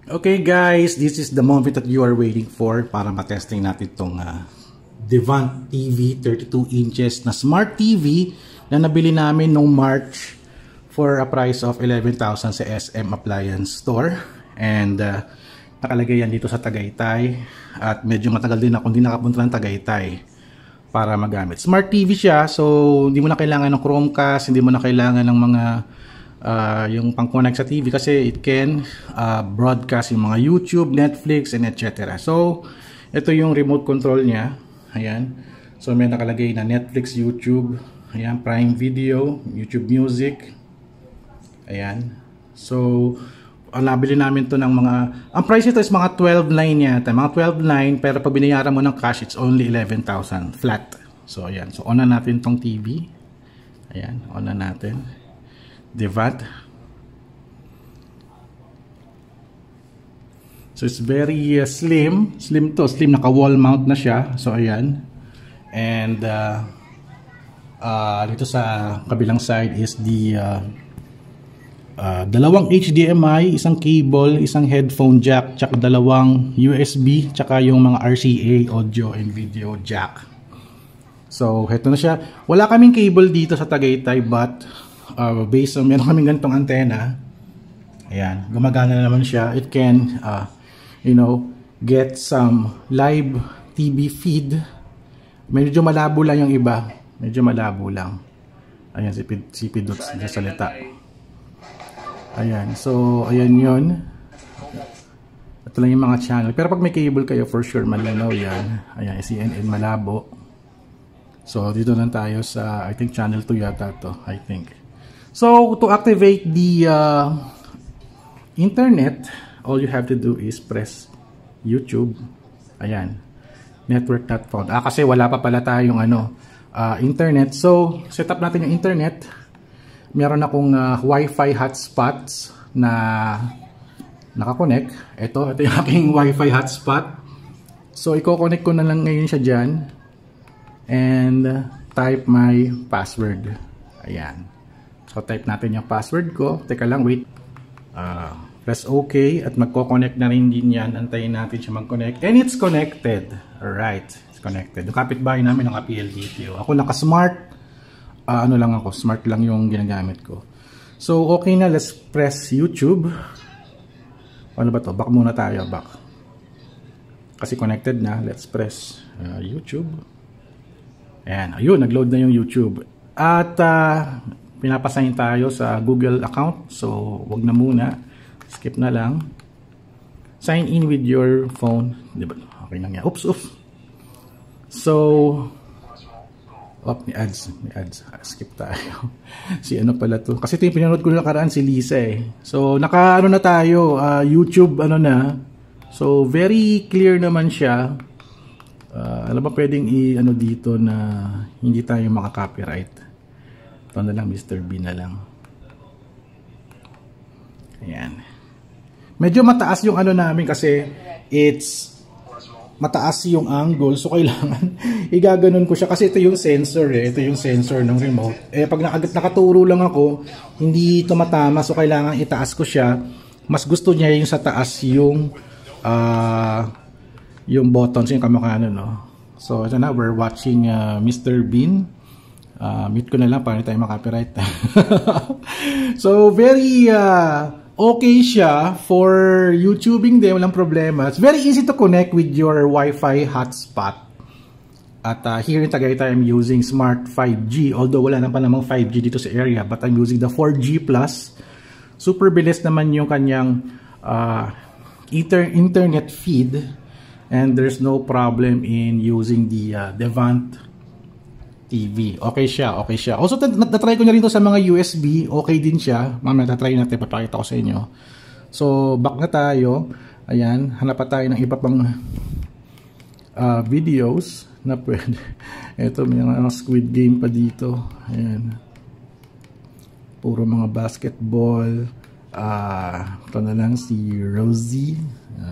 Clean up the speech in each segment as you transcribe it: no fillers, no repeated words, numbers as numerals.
Okay guys, this is the moment that you are waiting for para matesting natin itong Devant TV 32 inches na Smart TV na nabili namin noong March for a price of 11,000 sa SM Appliance Store. And nakalagay yan dito sa Tagaytay at medyo matagal din ako hindi nakapunta ng Tagaytay para magamit. Smart TV siya, so hindi mo na kailangan ng Chromecast, hindi mo na kailangan ng mga yung pang-connect sa TV kasi it can broadcast yung mga YouTube, Netflix, and etc. So, ito yung remote control niya. Ayan. So, may nakalagay na Netflix, YouTube, ayan, Prime Video, YouTube Music. Ayan. So, nabili namin to ng mga, ang price ito is mga 12,900 yata, mga 12,900, pero pag binayaran mo ng cash, it's only 11,000 flat. So, ayan. So, on na natin tong TV. Ayan, on na natin. Devant. So it's very slim naka wall mount na siya. So ayan. And dito sa kabilang side is the dalawang HDMI, isang cable, isang headphone jack, tsaka dalawang USB, tsaka yung mga RCA audio and video jack. So heto na siya. Wala kaming cable dito sa Tagaytay, but based on meron kaming ganitong antena, ayan, gumagana naman siya. It can get some live TV feed. Medyo malabo lang yung iba, medyo malabo lang. Ayan, si Pidots na salita. Ayan, so ayan yun. Ito lang yung mga channel, pero pag may cable kayo, for sure malinaw yan. Ayan, CNN malabo. So dito lang tayo sa, I think channel 2 yata to, I think. So, to activate the internet, all you have to do is press YouTube. Ayan. Network not found. Kasi wala pa pala tayong internet. So, set up natin yung internet. Meron akong Wi-Fi hotspots na nakakonect. Ito yung aking Wi-Fi hotspot. So, i-connect ko na lang ngayon siya dyan. And type my password. Ayan. So, type natin yung password ko. Teka lang, wait. Press OK. At magko-connect na rin din yan. Antayin natin siya mag-connect. And it's connected. Alright. It's connected. Yung kapitbahay namin, naka-PLDT. Ako naka-smart. Lang ako. Smart lang yung ginagamit ko. So, okay na. Let's press YouTube. Ano ba to? Back muna tayo. Back. Kasi connected na. Let's press YouTube. Ayan. Ayun. Nag-load na yung YouTube. At pinapasign tayo sa Google account. So, wag na muna. Skip na lang. Sign in with your phone. Diba? Okay lang yan. Oops, oops. So, may ads. May ads. Skip tayo. Si ano pala to? Kasi ito yung pinanood ko na nakaraan, si Lisa eh. So, na tayo. YouTube, na. So, very clear naman siya. Alam ba pwedeng dito na hindi tayo maka-copyright? Ito na lang, Mr. B na lang. Ayan. Medyo mataas yung namin kasi it's mataas yung angle. So, kailangan igaganon ko siya kasi ito yung sensor eh. Ito yung sensor ng remote. Eh, pag nakaturo lang ako, hindi ito matama. So, kailangan itaas ko siya. Mas gusto niya yung sa taas yung buttons, yung kamukha no? So, ito na. We're watching Mr. Bean. Mute ko na lang para tayo makapiright. So, very okay siya for YouTubing din. Walang problema. It's very easy to connect with your Wi-Fi hotspot. At here in Tagaytay, I'm using Smart 5G. Although wala na pa namang 5G dito sa area. But I'm using the 4G+. Super bilis naman yung kanyang internet feed. And there's no problem in using the Devant TV. Okay siya, okay siya. Also, natry ko na rin to sa mga USB. Okay din siya. Mamaya natry natin, papakita ko sa inyo. So, back na tayo. Ayan, hanap pa tayo ng iba pang videos na pwede. Ito, may mga Squid Game pa dito. Ayan. Puro mga basketball. Ito na lang si Rosie.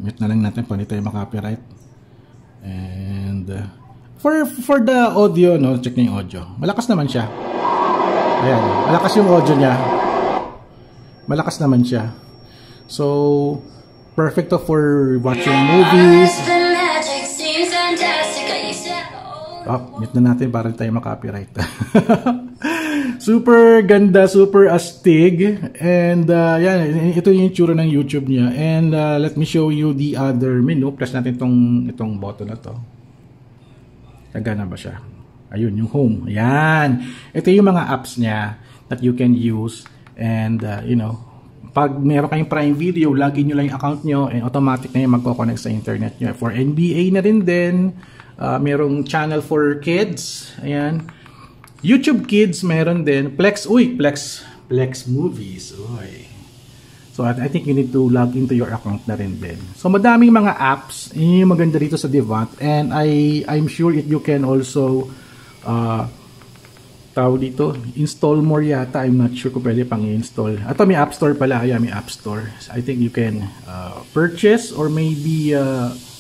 Mute na lang natin, pwede tayo makapiright. And For the audio, no, check niyo yung audio. Malakas naman siya. Ayan, malakas yung audio niya. Malakas naman siya. So, perfect to for watching movies. Oh, mute na natin para tayo makapiright. Super ganda, super astig. And yan, ito yung itsura ng YouTube niya. And let me show you the other menu. Press natin itong button na to. Nagana ba siya? Ayun, yung home. Ayan. Ito yung mga apps niya that you can use. And you know, pag meron kayong Prime Video, login nyo lang yung account nyo and automatic na yung magkoconnect sa internet nyo. For NBA na rin din. Merong channel for kids. Ayan. YouTube Kids meron din. Plex Movies. Uy. So I think you need to log into your account na rin din. So madaming mga apps. Yun yung maganda dito sa Devant. And I'm sure you can also tawag dito, install more yata. I'm not sure kung pwede pang i-install. Ito may App Store pala. Ayan, may App Store. So, I think you can purchase or maybe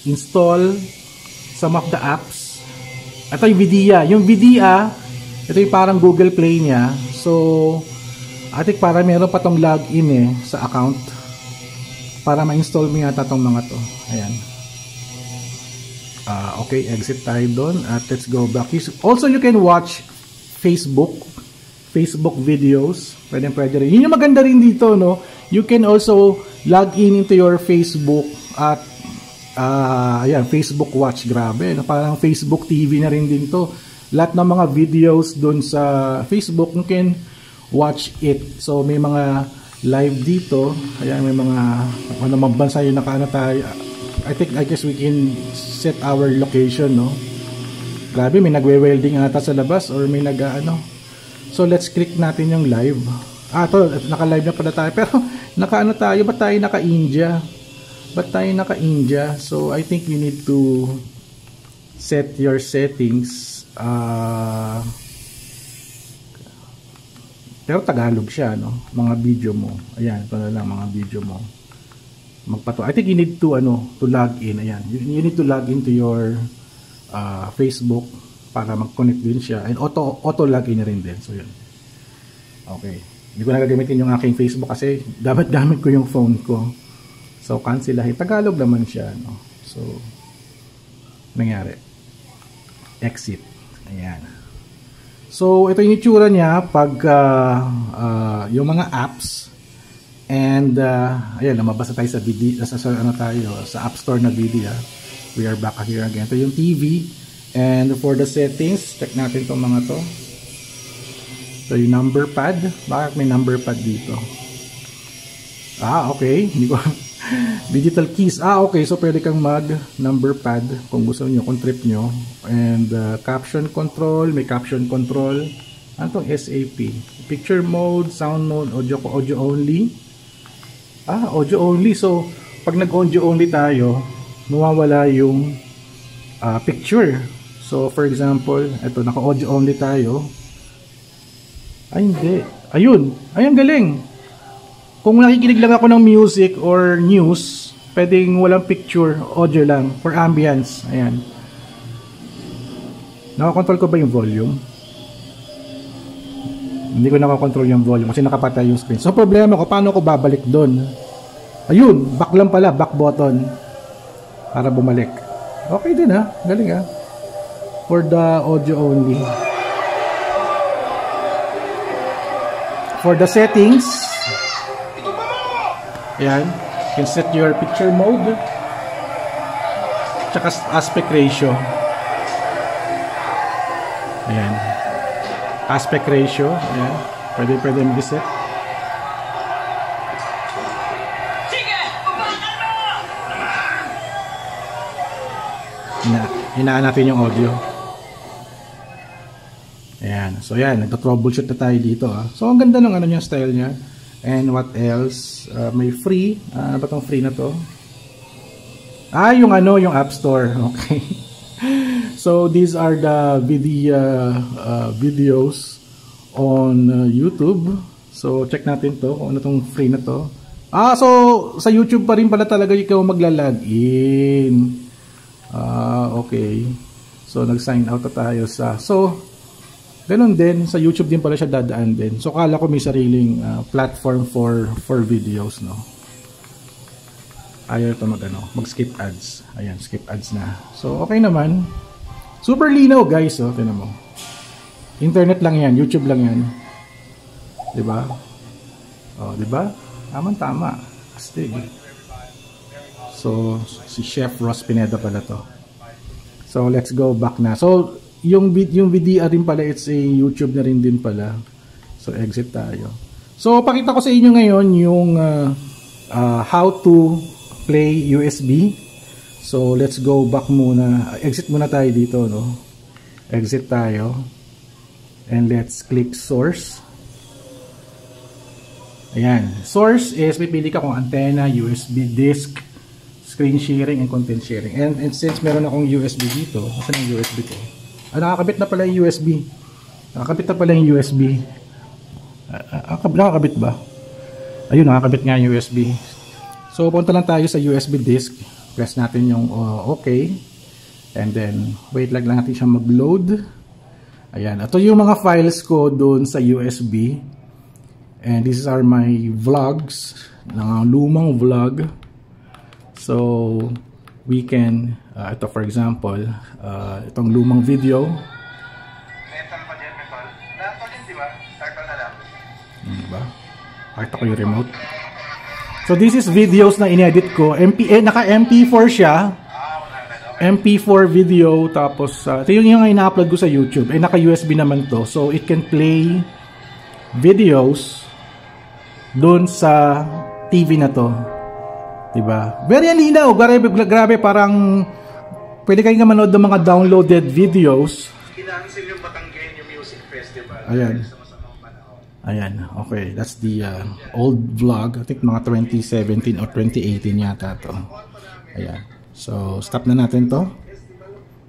install some of the apps. Ito yung Vidia. Yung Vidia, ito yung parang Google Play niya. So, I think para meron pa tong login sa account para ma-install mo yata tong mga to. Ayan. Okay, exit tayo doon. At let's go back. Also, you can watch Facebook videos. Pwede rin. Yun yung maganda rin dito, no? You can also log in into your Facebook at ayan, Facebook Watch. Grabe, no? Parang Facebook TV na rin din to. Lahat ng mga videos dun sa Facebook, you can watch it. So, may mga live dito. Ayan, may mga bansa yung nakaano tayo. I guess we can set our location, no? Grabe, may nagwe-welding ata sa labas or may nag-ano. So, let's click natin yung live. To, naka-live na pala tayo. Pero, naka-ano tayo? Ba't tayo naka-India? So, I think you need to set your settings. Pero Tagalog siya, no? Mga video mo. Ayan, ito na lang mga video mo. I think you need to log in. Ayan, you need to log into your Facebook para mag-connect din siya. And auto login rin din. So, yun. Okay. Hindi ko na gagamitin yung aking Facebook kasi gamit ko yung phone ko. So, cancelahin. Tagalog naman siya, no? So, nangyari. Exit. Ayan. So, ito yung itsura niya pag yung mga apps. And, ayan, lumabas na tayo sa sa App Store na video. We are back here again. Ito yung TV. And for the settings, check natin itong mga to. So, yung number pad. Bakit may number pad dito? Okay. Hindi ko digital keys. Okay. So, pwede kang mag-number pad kung gusto nyo, kung trip nyo. And caption control. May caption control. Ano itong SAP? Picture mode, sound mode, audio only. Audio only. So, pag nag-audio only tayo, mawawala yung picture. So, for example, ito, naka-audio only tayo. Hindi. Ayun. Ayun, galing. Kung nakikinig lang ako ng music or news, pwedeng walang picture, audio lang for ambience. Ayan. Nakakontrol ko ba yung volume? Hindi ko nakakontrol yung volume kasi nakapatay yung screen. So, problema ko, paano ko babalik doon? Ayun, back lang pala, back button para bumalik. Okay din ha, galing ha. For the audio only. For the settings, ayan, you can set your picture mode tsaka aspect ratio. Ayan, aspect ratio, ayan, pwede mag-set. Hinaan natin yung audio. Ayan, so ayan, nagto-troubleshoot na tayo dito So ang ganda ng yung style niya. And what else? May free. Ano ba tong free na to? Yung App Store. Okay. So these are the videos on YouTube. So check natin to kung ano tong free na to. So sa YouTube pa rin pala talaga ikaw magla-login. Okay. So nag-sign out na tayo so ganun din, sa YouTube din pala siya dadaan din. So kala ko may sariling platform for videos, no. ayaw ito mag-skip ads. Ayan, skip ads na. So, okay naman. Super linaw, guys. Oh, tingnan mo. Internet lang yan. YouTube lang yan. Diba? Oh, diba? Tama. Astig. So, si Chef Ross Pineda pala to. So, let's go back na. So, yung video rin pala, it's a YouTube na rin din pala. So, exit tayo. So, pakita ko sa inyo ngayon yung how to play USB. So, let's go back muna. Exit muna tayo dito, no? Exit tayo. And let's click source. Ayan. Source is, pipili ka kung antenna, USB disk, screen sharing, and content sharing. And since meron akong USB dito, saan yung USB ko? Nakakabit na pala yung USB. Nakakabit na pala yung USB. Nakakabit ba? Ayun, nakakabit nga yung USB. So, punta lang tayo sa USB disk. Press natin yung OK. And then, wait lang natin siya mag-load. Ayan. Ito yung mga files ko doon sa USB. And these are my vlogs. Lumang vlog. So, we can, ito for example, itong lumang video. Metal pa dyan, metal. Lahat pa din, diba? Circle na lang. Diba? Pakita ko yung remote. So this is videos na inedit ko. Naka MP4 siya. MP4 video. Tapos ito yung ina-upload ko sa YouTube. Naka USB naman to. So it can play videos doon sa TV na to. Diba? Very linaw. Grabe, parang pwede kayong manood ng mga downloaded videos. Kinancel yung Batanggenyo Music Festival. Ayan. Ayan, okay. That's the old vlog. I think mga 2017 or 2018 yata to. Ayan. So, stop na natin to.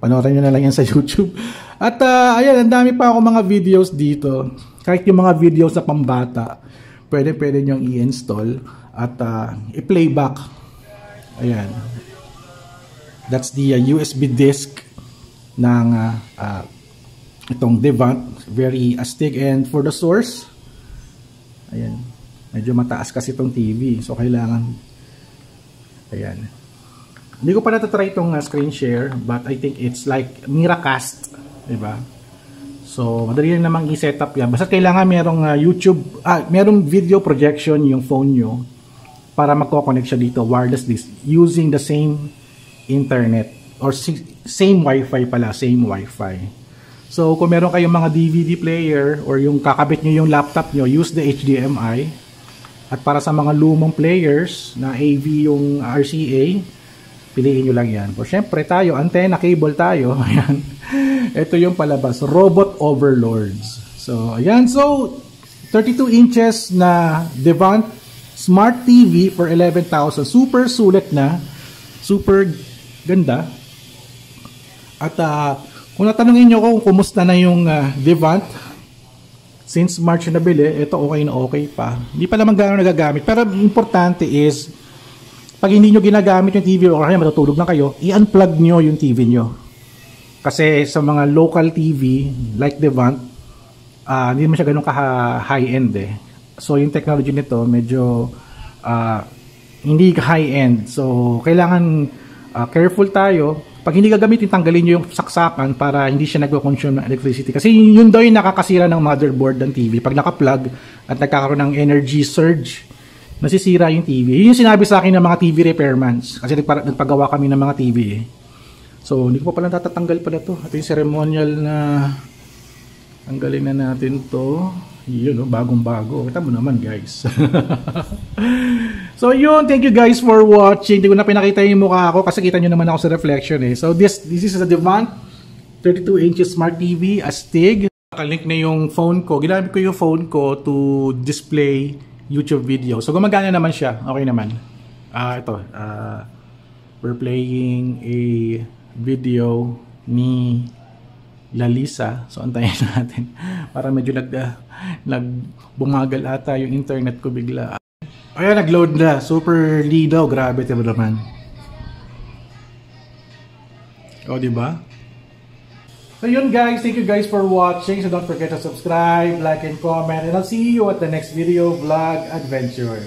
Panoorin nyo na lang yan sa YouTube. At, ayan, ang dami pa ako mga videos dito. Kahit yung mga videos na pambata, pwede nyo i-install at i-playback. Ayan. That's the USB disk ng itong Devant. Very astig. And for the source, ayan, medyo mataas kasi itong TV, so kailangan, ayan, hindi ko pa natatry itong screen share, but I think it's like Miracast, diba? So madali lang namang i-set up yan, basta kailangan merong YouTube, merong video projection yung phone nyo para magko-connect siya dito wirelessly using the same internet or same wifi pala, same wifi. So, kung meron kayong mga DVD player or yung kakabit nyo yung laptop nyo, use the HDMI. At para sa mga lumang players na AV yung RCA, piliin nyo lang yan. Pero syempre tayo, antenna, cable tayo. Ayan. Ito yung palabas, Robot Overlords. So, ayan. So, 32 inches na Devant Smart TV for 11,000. Super sulit na. Super ganda. At, kung natanungin nyo kung kumusta na yung Devant, since March na nabili, ito okay na okay pa. Hindi pa naman gano'n nagagamit. Pero importante is, pag hindi nyo ginagamit yung TV o kaya matutulog na kayo, i-unplug nyo yung TV nyo. Kasi sa mga local TV, like Devant, hindi naman siya gano'n ka-high-end eh. So yung technology nito, medyo hindi high-end. So kailangan careful tayo. Pag hindi gagamitin, tanggalin nyo yung saksakan para hindi siya nagko-consume ng electricity. Kasi yun daw yung nakakasira ng motherboard ng TV. Pag naka-plug at nagkakaroon ng energy surge, nasisira yung TV. Yun yung sinabi sa akin ng mga TV repairmans. Kasi nagpagawa kami ng mga TV eh. So, hindi ko pa pala natatanggal pala to. Ito yung ceremonial na tanggalin na natin to. Yun, no? Bagong-bago. Kita mo naman, guys. So, yun. Thank you guys for watching. Hindi ko na pinakita yung mukha ko kasi kita nyo naman ako sa reflection eh. So, this is a Devant 32 inches Smart TV, astig. Nakalink na yung phone ko. Ginamit ko yung phone ko to display YouTube video. So, gumagana naman siya. Okay naman. We're playing a video ni Lalisa. So, antayin natin. Para medyo bumagal ata yung internet ko bigla. Ayan, nag-load na. Super linaw. Grabe, diba naman? O, diba? So, yun guys. Thank you guys for watching. So, don't forget to subscribe, like, and comment. And I'll see you at the next video, vlog, adventure.